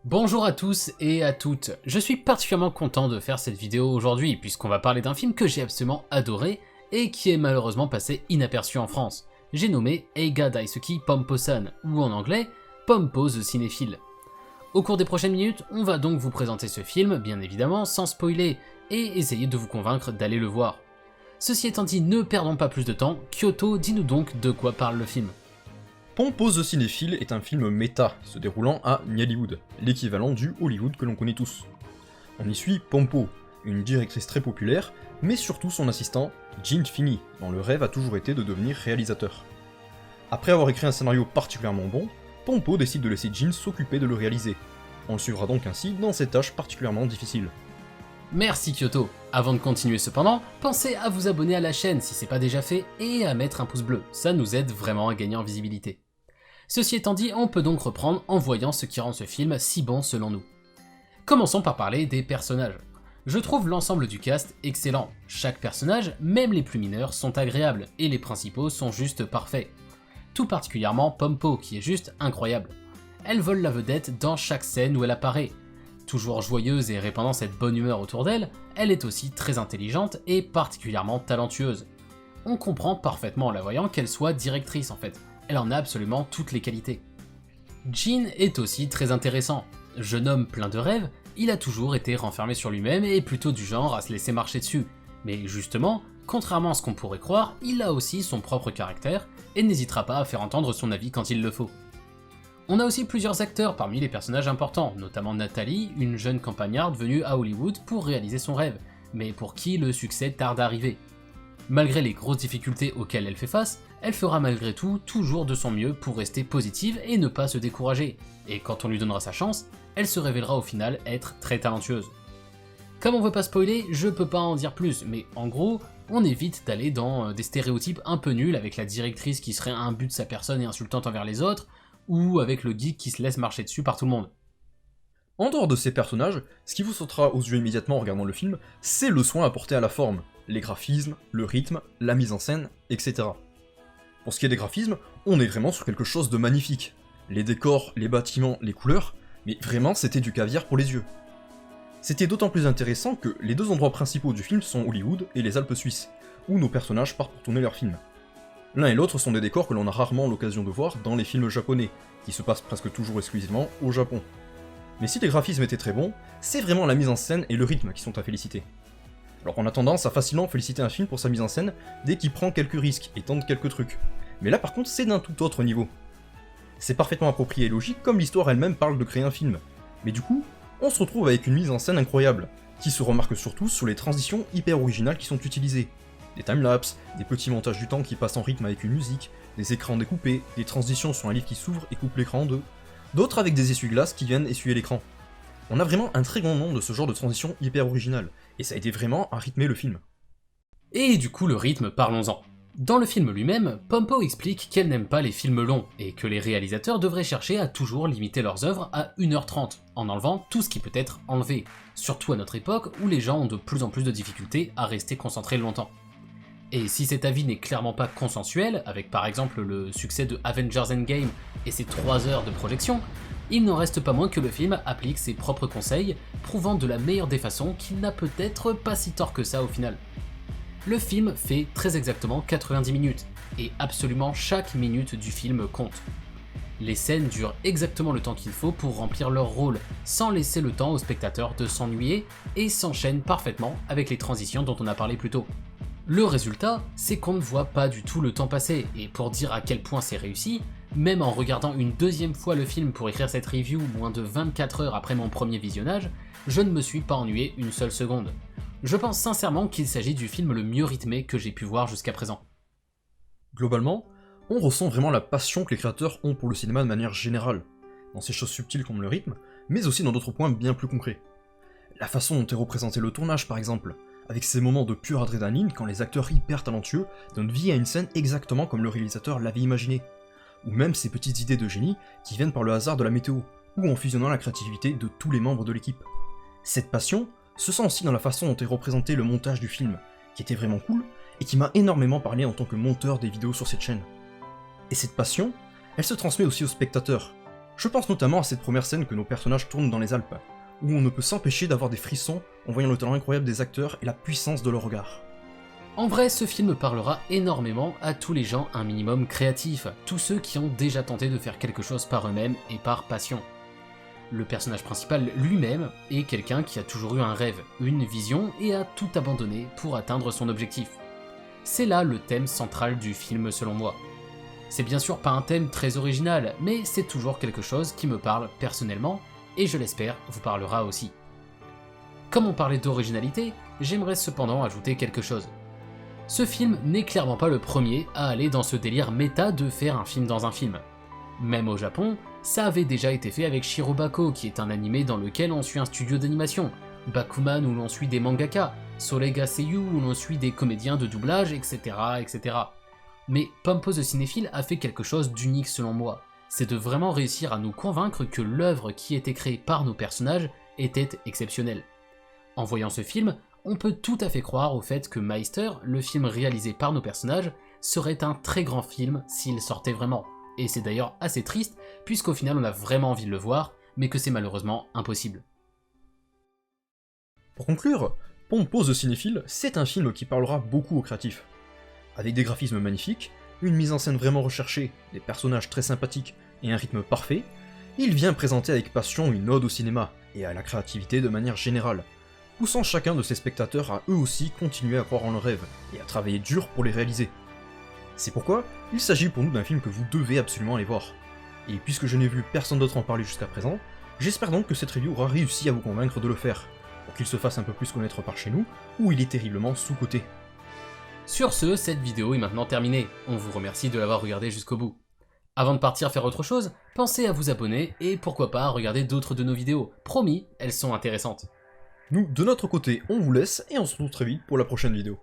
Bonjour à tous et à toutes, je suis particulièrement content de faire cette vidéo aujourd'hui puisqu'on va parler d'un film que j'ai absolument adoré et qui est malheureusement passé inaperçu en France. J'ai nommé Eiga Daisuki Pompo-san, ou en anglais, Pompo the Cinéphile. Au cours des prochaines minutes, on va donc vous présenter ce film, bien évidemment, sans spoiler, et essayer de vous convaincre d'aller le voir. Ceci étant dit, ne perdons pas plus de temps, Kyoto, dis-nous donc de quoi parle le film. Pompo the Cinéphile est un film méta, se déroulant à Nollywood, l'équivalent du Hollywood que l'on connaît tous. On y suit Pompo, une directrice très populaire, mais surtout son assistant, Jin Finney, dont le rêve a toujours été de devenir réalisateur. Après avoir écrit un scénario particulièrement bon, Pompo décide de laisser Jin s'occuper de le réaliser. On le suivra donc ainsi dans ces tâches particulièrement difficiles. Merci Kyoto. Avant de continuer cependant, pensez à vous abonner à la chaîne si c'est pas déjà fait et à mettre un pouce bleu, ça nous aide vraiment à gagner en visibilité. Ceci étant dit, on peut donc reprendre en voyant ce qui rend ce film si bon selon nous. Commençons par parler des personnages. Je trouve l'ensemble du cast excellent. Chaque personnage, même les plus mineurs, sont agréables et les principaux sont juste parfaits. Tout particulièrement Pompo qui est juste incroyable. Elle vole la vedette dans chaque scène où elle apparaît. Toujours joyeuse et répandant cette bonne humeur autour d'elle, elle est aussi très intelligente et particulièrement talentueuse. On comprend parfaitement en la voyant qu'elle soit directrice en fait. Elle en a absolument toutes les qualités. Jin est aussi très intéressant. Jeune homme plein de rêves, il a toujours été renfermé sur lui-même et plutôt du genre à se laisser marcher dessus. Mais justement, contrairement à ce qu'on pourrait croire, il a aussi son propre caractère et n'hésitera pas à faire entendre son avis quand il le faut. On a aussi plusieurs acteurs parmi les personnages importants, notamment Nathalie, une jeune campagnarde venue à Hollywood pour réaliser son rêve, mais pour qui le succès tarde à arriver. Malgré les grosses difficultés auxquelles elle fait face, elle fera malgré tout toujours de son mieux pour rester positive et ne pas se décourager, et quand on lui donnera sa chance, elle se révélera au final être très talentueuse. Comme on veut pas spoiler, je peux pas en dire plus, mais en gros, on évite d'aller dans des stéréotypes un peu nuls avec la directrice qui serait un but de sa personne et insultante envers les autres, ou avec le geek qui se laisse marcher dessus par tout le monde. En dehors de ces personnages, ce qui vous sautera aux yeux immédiatement en regardant le film, c'est le soin apporté à la forme, les graphismes, le rythme, la mise en scène, etc. Pour ce qui est des graphismes, on est vraiment sur quelque chose de magnifique. Les décors, les bâtiments, les couleurs, mais vraiment c'était du caviar pour les yeux. C'était d'autant plus intéressant que les deux endroits principaux du film sont Hollywood et les Alpes suisses, où nos personnages partent pour tourner leurs films. L'un et l'autre sont des décors que l'on a rarement l'occasion de voir dans les films japonais, qui se passent presque toujours exclusivement au Japon. Mais si les graphismes étaient très bons, c'est vraiment la mise en scène et le rythme qui sont à féliciter. Alors on a tendance à facilement féliciter un film pour sa mise en scène dès qu'il prend quelques risques et tente quelques trucs. Mais là par contre c'est d'un tout autre niveau. C'est parfaitement approprié et logique comme l'histoire elle-même parle de créer un film. Mais du coup, on se retrouve avec une mise en scène incroyable, qui se remarque surtout sur les transitions hyper originales qui sont utilisées. Des timelapses, des petits montages du temps qui passent en rythme avec une musique, des écrans découpés, des transitions sur un livre qui s'ouvre et coupe l'écran en deux, d'autres avec des essuie-glaces qui viennent essuyer l'écran. On a vraiment un très grand nombre de ce genre de transitions hyper originales, et ça a aidé vraiment à rythmer le film. Et du coup le rythme, parlons-en. Dans le film lui-même, Pompo explique qu'elle n'aime pas les films longs, et que les réalisateurs devraient chercher à toujours limiter leurs œuvres à 1h30, en enlevant tout ce qui peut être enlevé, surtout à notre époque où les gens ont de plus en plus de difficultés à rester concentrés longtemps. Et si cet avis n'est clairement pas consensuel, avec par exemple le succès de Avengers Endgame et ses 3 heures de projection, il n'en reste pas moins que le film applique ses propres conseils, prouvant de la meilleure des façons qu'il n'a peut-être pas si tort que ça au final. Le film fait très exactement 90 minutes, et absolument chaque minute du film compte. Les scènes durent exactement le temps qu'il faut pour remplir leur rôle, sans laisser le temps aux spectateurs de s'ennuyer, et s'enchaînent parfaitement avec les transitions dont on a parlé plus tôt. Le résultat, c'est qu'on ne voit pas du tout le temps passer, et pour dire à quel point c'est réussi, même en regardant une deuxième fois le film pour écrire cette review moins de 24 heures après mon premier visionnage, je ne me suis pas ennuyé une seule seconde. Je pense sincèrement qu'il s'agit du film le mieux rythmé que j'ai pu voir jusqu'à présent. Globalement, on ressent vraiment la passion que les créateurs ont pour le cinéma de manière générale, dans ces choses subtiles comme le rythme, mais aussi dans d'autres points bien plus concrets. La façon dont est représenté le tournage par exemple, avec ces moments de pure adrénaline quand les acteurs hyper talentueux donnent vie à une scène exactement comme le réalisateur l'avait imaginé, ou même ces petites idées de génie qui viennent par le hasard de la météo, ou en fusionnant la créativité de tous les membres de l'équipe. Cette passion se sent aussi dans la façon dont est représenté le montage du film, qui était vraiment cool, et qui m'a énormément parlé en tant que monteur des vidéos sur cette chaîne. Et cette passion, elle se transmet aussi aux spectateurs. Je pense notamment à cette première scène que nos personnages tournent dans les Alpes, où on ne peut s'empêcher d'avoir des frissons en voyant le talent incroyable des acteurs et la puissance de leur regard. En vrai, ce film parlera énormément à tous les gens un minimum créatifs, tous ceux qui ont déjà tenté de faire quelque chose par eux-mêmes et par passion. Le personnage principal lui-même est quelqu'un qui a toujours eu un rêve, une vision et a tout abandonné pour atteindre son objectif. C'est là le thème central du film selon moi. C'est bien sûr pas un thème très original, mais c'est toujours quelque chose qui me parle personnellement, et je l'espère vous parlera aussi. Comme on parlait d'originalité, j'aimerais cependant ajouter quelque chose. Ce film n'est clairement pas le premier à aller dans ce délire méta de faire un film dans un film. Même au Japon, ça avait déjà été fait avec Shirobako, qui est un animé dans lequel on suit un studio d'animation, Bakuman où l'on suit des mangaka, Solega Seiyu où l'on suit des comédiens de doublage, etc. etc. Mais Pompo the Cinéphile a fait quelque chose d'unique selon moi, c'est de vraiment réussir à nous convaincre que l'œuvre qui était créée par nos personnages était exceptionnelle. En voyant ce film, on peut tout à fait croire au fait que Meister, le film réalisé par nos personnages, serait un très grand film s'il sortait vraiment. Et c'est d'ailleurs assez triste, puisqu'au final on a vraiment envie de le voir, mais que c'est malheureusement impossible. Pour conclure, Pompo the Cinéphile, c'est un film qui parlera beaucoup aux créatifs. Avec des graphismes magnifiques, une mise en scène vraiment recherchée, des personnages très sympathiques et un rythme parfait, il vient présenter avec passion une ode au cinéma et à la créativité de manière générale, poussant chacun de ses spectateurs à eux aussi continuer à croire en leurs rêves et à travailler dur pour les réaliser. C'est pourquoi il s'agit pour nous d'un film que vous devez absolument aller voir. Et puisque je n'ai vu personne d'autre en parler jusqu'à présent, j'espère donc que cette review aura réussi à vous convaincre de le faire, pour qu'il se fasse un peu plus connaître par chez nous, où il est terriblement sous-coté. Sur ce, cette vidéo est maintenant terminée, on vous remercie de l'avoir regardée jusqu'au bout. Avant de partir faire autre chose, pensez à vous abonner et pourquoi pas à regarder d'autres de nos vidéos, promis, elles sont intéressantes. Nous, de notre côté, on vous laisse et on se retrouve très vite pour la prochaine vidéo.